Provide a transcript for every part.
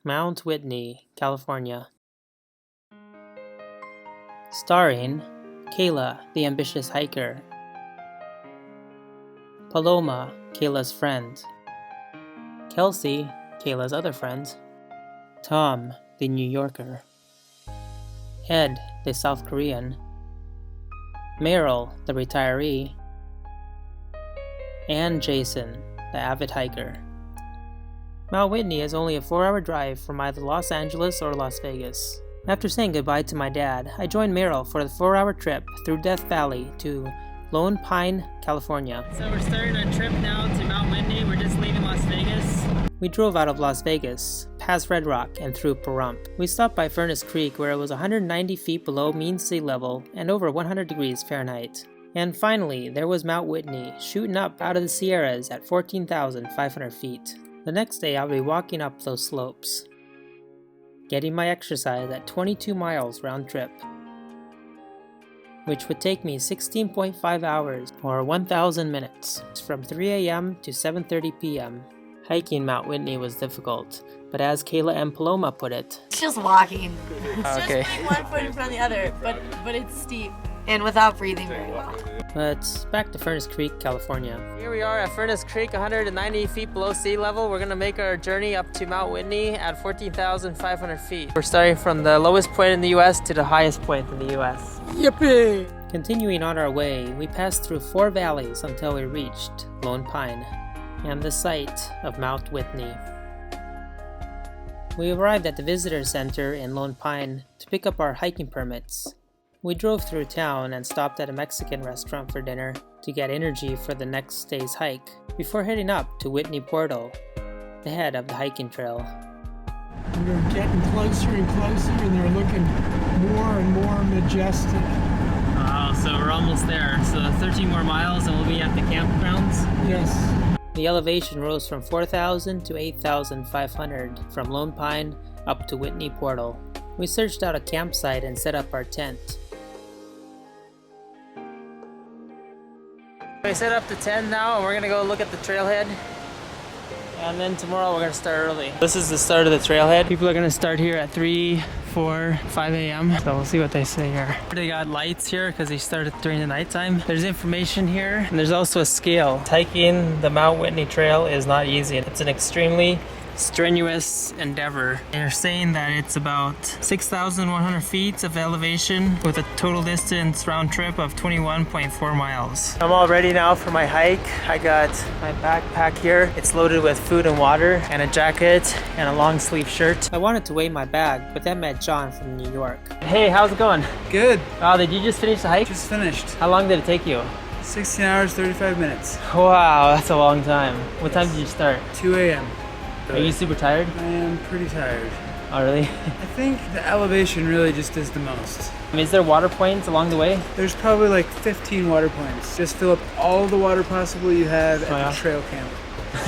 Mount Whitney, California. Starring Kayla, the ambitious hiker, Paloma, Kayla's friend, Kelsey, Kayla's other friend, Tom, the New Yorker, Ed, the South Korean, Meryl, the retiree, and Jason, the avid hiker. Mount Whitney is only a 4-hour drive from either Los Angeles or Las Vegas. After saying goodbye to my dad, I joined Meryl for the 4-hour trip through Death Valley to Lone Pine, California. So we're starting our trip now to Mount Whitney. We're just leaving Las Vegas. We drove out of Las Vegas, past Red Rock, and through Pahrump. We stopped by Furnace Creek where it was 190 feet below mean sea level and over 100 degrees Fahrenheit. And finally, there was Mount Whitney, shooting up out of the Sierras at 14,500 feet. The next day I'll be walking up those slopes, getting my exercise at 22 miles round trip, which would take me 16.5 hours or 1,000 minutes from 3 a.m. to 7:30 p.m. Hiking Mount Whitney was difficult, but as Kayla and Paloma put it, it's just walking. It's okay. Just putting one foot in front of the other, but it's steep and without breathing very well. But back to Furnace Creek, California. Here we are at Furnace Creek, 190 feet below sea level. We're gonna make our journey up to Mount Whitney at 14,500 feet. We're starting from the lowest point in the US to the highest point in the US. Yippee! Continuing on our way, we passed through 4 valleys until we reached Lone Pine and the site of Mount Whitney. We arrived at the visitor center in Lone Pine to pick up our hiking permits. We drove through town and stopped at a Mexican restaurant for dinner to get energy for the next day's hike before heading up to Whitney Portal, the head of the hiking trail. We're getting closer and closer and they're looking more and more majestic. So we're almost there. So 13 more miles and we'll be at the campgrounds. Yes. The elevation rose from 4,000 to 8,500 from Lone Pine up to Whitney Portal. We searched out a campsite and set up our tent. We set up the tent now and we're gonna go look at the trailhead. And then tomorrow we're gonna start early. This is the start of the trailhead. People are gonna start here at 3, 4, 5 a.m. So we'll see what they say here. They got lights here because they started during the nighttime. There's information here and there's also a scale. Hiking the Mount Whitney Trail is not easy. It's an extremely strenuous endeavor. They're saying that it's about 6,100 feet of elevation with a total distance round trip of 21.4 miles. I'm all ready now for my hike. I got my backpack here. It's loaded with food and water and a jacket and a long sleeve shirt. I wanted to weigh my bag, but then met John from New York. Hey, how's it going? Good. Wow, did you just finish the hike? Just finished. How long did it take you? 16 hours, 35 minutes. Wow, that's a long time. What time did you start? 2 a.m. Are you super tired? I am pretty tired. Oh, really? I think the elevation really just does the most. Is there water points along the way? There's probably like 15 water points. Just fill up all the water possible you have at yeah? the trail camp.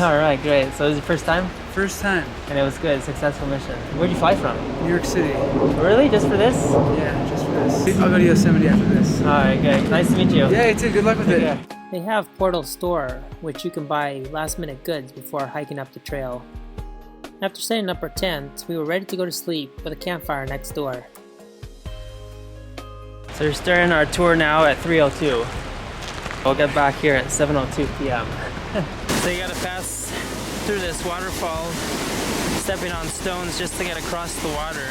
All right, great. So this is your first time? First time. And it was good, successful mission. Where'd you fly from? New York City. Really? Just for this? Yeah, just for this. I'll go to Yosemite after this. All right, good. Nice to meet you. Yeah, you too. Good luck with it. Yeah. They have Portal Store, which you can buy last-minute goods before hiking up the trail. After setting up our tent, we were ready to go to sleep with a campfire next door. So we're starting our tour now at 3:02. We'll get back here at 7:02 p.m. So you gotta pass through this waterfall, stepping on stones just to get across the water.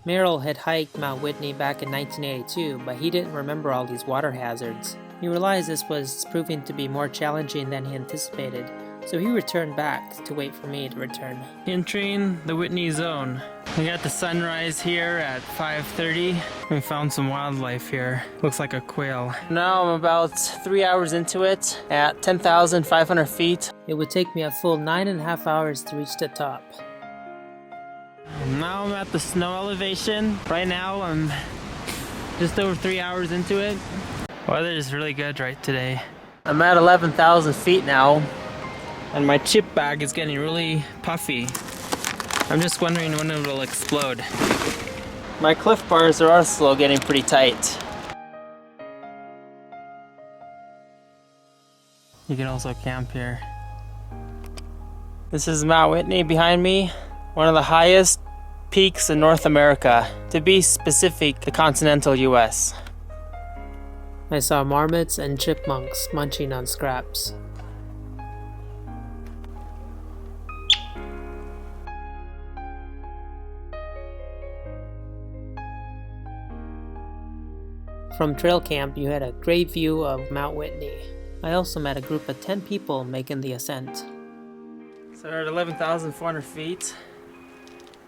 Meryl had hiked Mount Whitney back in 1982, but he didn't remember all these water hazards. He realized this was proving to be more challenging than he anticipated, so he returned back to wait for me to return. Entering the Whitney zone. We got the sunrise here at 5:30. We found some wildlife here. Looks like a quail. Now I'm about 3 hours into it at 10,500 feet. It would take me a full 9.5 hours to reach the top. Now I'm at the snow elevation. Right now I'm just over 3 hours into it. Weather is really good right today. I'm at 11,000 feet now. And my chip bag is getting really puffy. I'm just wondering when it will explode. My Cliff Bars are also getting pretty tight. You can also camp here. This is Mount Whitney behind me. One of the highest peaks in North America. To be specific, the continental US. I saw marmots and chipmunks munching on scraps. From trail camp, you had a great view of Mount Whitney. I also met a group of 10 people making the ascent. So we're at 11,400 feet,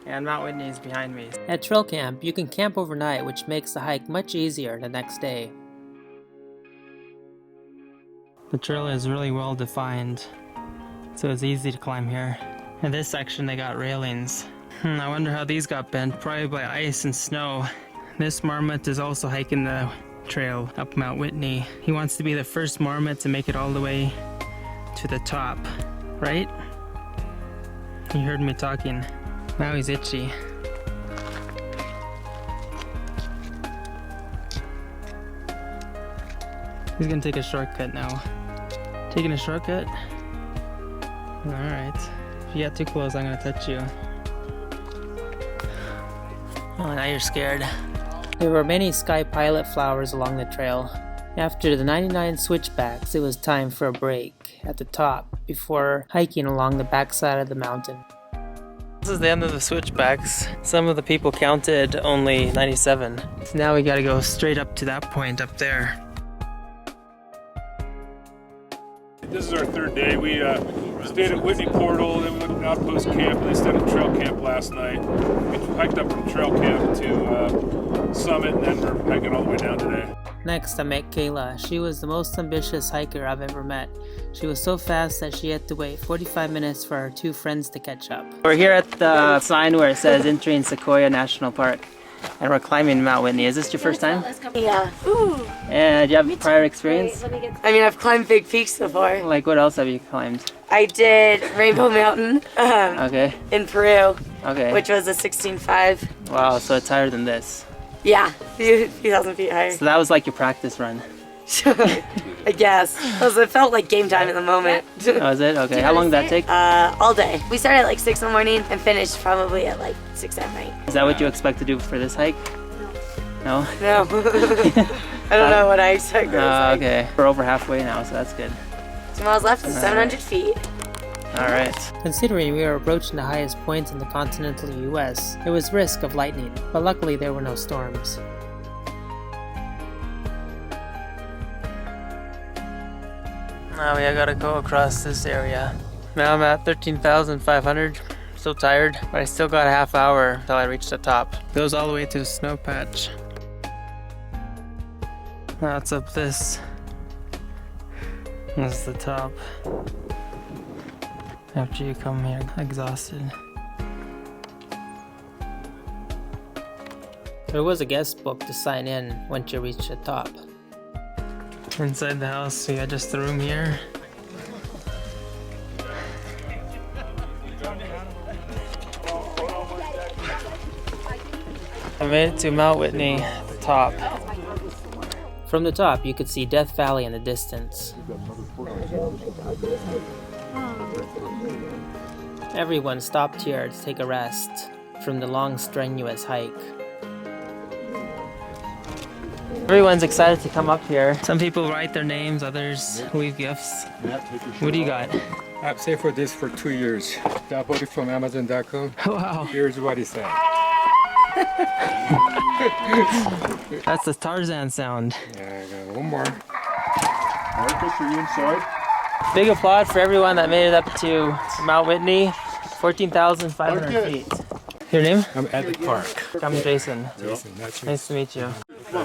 and Mount Whitney is behind me. At trail camp, you can camp overnight, which makes the hike much easier the next day. The trail is really well defined, so it's easy to climb here. In this section they got railings. I wonder how these got bent, probably by ice and snow. This marmot is also hiking the trail up Mount Whitney. He wants to be the first marmot to make it all the way to the top, right? He heard me talking. Now he's itchy. He's gonna take a shortcut now. Taking a shortcut? Alright. If you get too close, I'm gonna touch you. Oh, now you're scared. There were many sky pilot flowers along the trail. After the 99 switchbacks, it was time for a break at the top before hiking along the backside of the mountain. This is the end of the switchbacks. Some of the people counted only 97. So now we gotta go straight up to that point up there. This is our third day. We stayed at Whitney Portal, then we went to Outpost Camp, and then stayed at Trail Camp last night. We hiked up from Trail Camp to Summit, and then we're hiking all the way down today. Next, I met Kayla. She was the most ambitious hiker I've ever met. She was so fast that she had to wait 45 minutes for her two friends to catch up. We're here at the sign where it says entering Sequoia National Park, and we're climbing Mount Whitney. Is this your first time? Yeah. Ooh. And do you have prior experience? I mean, I've climbed big peaks before. Like what else have you climbed? I did Rainbow Mountain Okay. in Peru, Okay. which was a 16.5. Wow, so it's higher than this. Yeah, a few thousand feet higher. So that was like your practice run. I guess. It felt like game time in the moment. Oh, is it? Okay. How long did that take? All day. We started at like 6 in the morning and finished probably at like 6 at night. Is that what you expect to do for this hike? No? No. I don't know what I expect. Okay. We're over halfway now, so that's good. 2 miles left and 700 feet. Alright. Considering we were approaching the highest point in the continental US, there was risk of lightning, but luckily there were no storms. Now we gotta go across this area. Now I'm at 13,500. Still tired, but I still got a half hour until I reach the top. Goes all the way to the snow patch. Now it's up this. This is the top. After you come here exhausted. There was a guest book to sign in once you reach the top. Inside the house, we got just the room here. I made it to Mount Whitney, at the top. From the top, you could see Death Valley in the distance. Everyone stopped here to take a rest from the long, strenuous hike. Everyone's excited to come up here. Some people write their names, others leave gifts. What do you got? I've saved for this for 2 years. Downloaded from Amazon.com. Wow. Here's what he said. That's the Tarzan sound. Yeah, I got one more. Marcus, are you inside? Big applaud for everyone that made it up to Mount Whitney, 14,500 feet. Your name? I'm at the park. I'm Jason. Jason, that's you. Nice to meet you.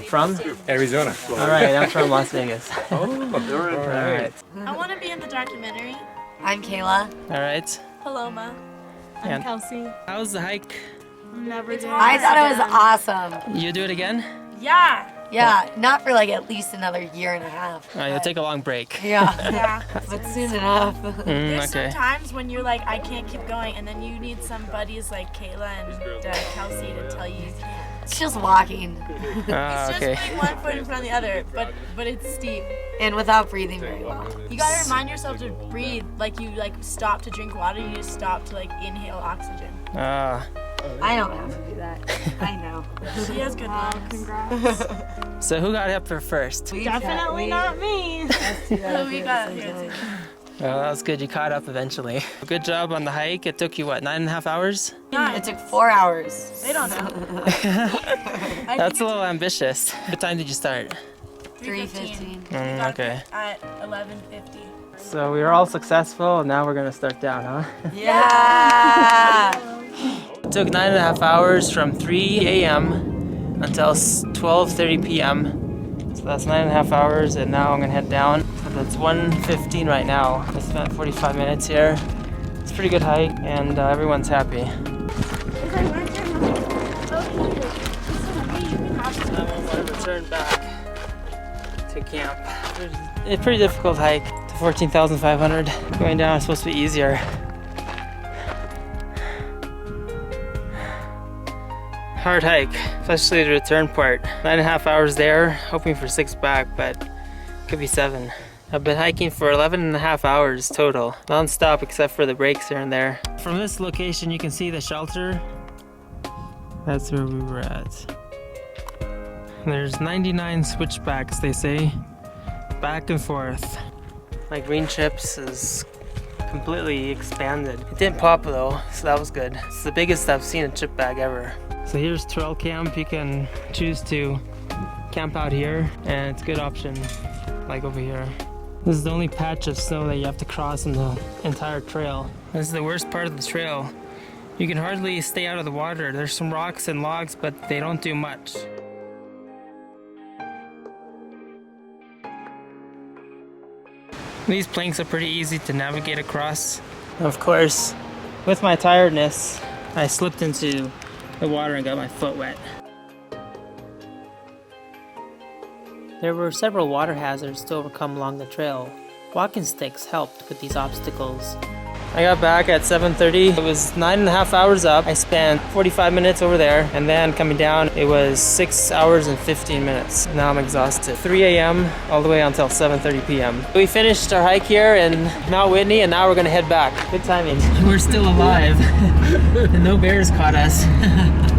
From? Arizona. Alright, I'm from Las Vegas. Alright. I want to be in the documentary. I'm Kayla. Alright. Paloma. I'm And- Kelsey. How's the hike? Never did. I thought it was awesome. You do it again? Yeah. Yeah, not for like at least another year and a half. You'll take a long break. Yeah, Yeah. but soon enough. There's Okay. some times when you're like, I can't keep going, and then you need some buddies like Kayla and Kelsey to tell you you can. It's just walking Ah, It's okay. just putting one foot in front of the other, but it's steep. and without breathing very well. You gotta remind yourself to breathe. Like you stop to drink water, you just stop to like inhale oxygen. I don't have to do that. I know. She has good legs. Congrats. So who got up here first? Definitely not me. We got here too. Well, that was good. You caught up eventually. Good job on the hike. It took you, what, 9.5 hours? It took 4 hours. They don't know. That's a little ambitious. What time did you start? 3:15. We got Okay. at 11:50. So we were all successful, and now we're going to start down, huh? Yeah. It took 9.5 hours from 3 a.m. until 12:30 p.m. So that's 9.5 hours, and now I'm gonna head down. It's 1:15 right now. I spent 45 minutes here. It's a pretty good hike, and everyone's happy. Now I'm gonna return back to camp. It's a pretty difficult hike to 14,500. Going down is supposed to be easier. Hard hike, especially the return part. 9.5 hours there, hoping for 6 back, but could be 7. I've been hiking for 11.5 hours total, non-stop except for the breaks here and there. From this location you can see the shelter. That's where we were at. There's 99 switchbacks, they say, back and forth. My green chips is completely expanded. It didn't pop though, so that was good. It's the biggest I've seen a chip bag ever. So here's trail camp. You can choose to camp out here, and it's a good option, like over here. This is the only patch of snow that you have to cross in the entire trail. This is the worst part of the trail. You can hardly stay out of the water. There's some rocks and logs, but they don't do much. These planks are pretty easy to navigate across. Of course, with my tiredness, I slipped into the water and got my foot wet. There were several water hazards to overcome along the trail. Walking sticks helped with these obstacles. I got back at 7:30. It was 9.5 hours up. I spent 45 minutes over there, and then coming down, it was 6 hours and 15 minutes. Now I'm exhausted. 3 a.m. all the way until 7:30 p.m. We finished our hike here in Mount Whitney, and now we're gonna head back. Good timing. We're still alive, and no bears caught us.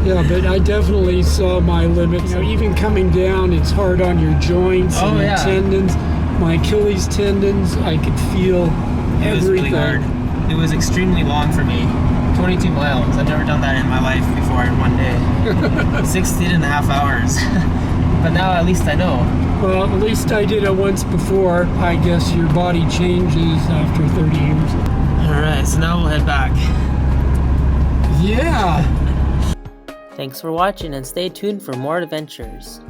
Yeah, but I definitely saw my limits. You know, even coming down, it's hard on your joints and your tendons. My Achilles tendons, I could feel everything. It was really hard. It was extremely long for me. 22 miles. I've never done that in my life before in one day. 16.5 hours. But now at least I know. Well, at least I did it once before. I guess your body changes after 30 years. Alright, so now we'll head back. Yeah! Thanks for watching and stay tuned for more adventures.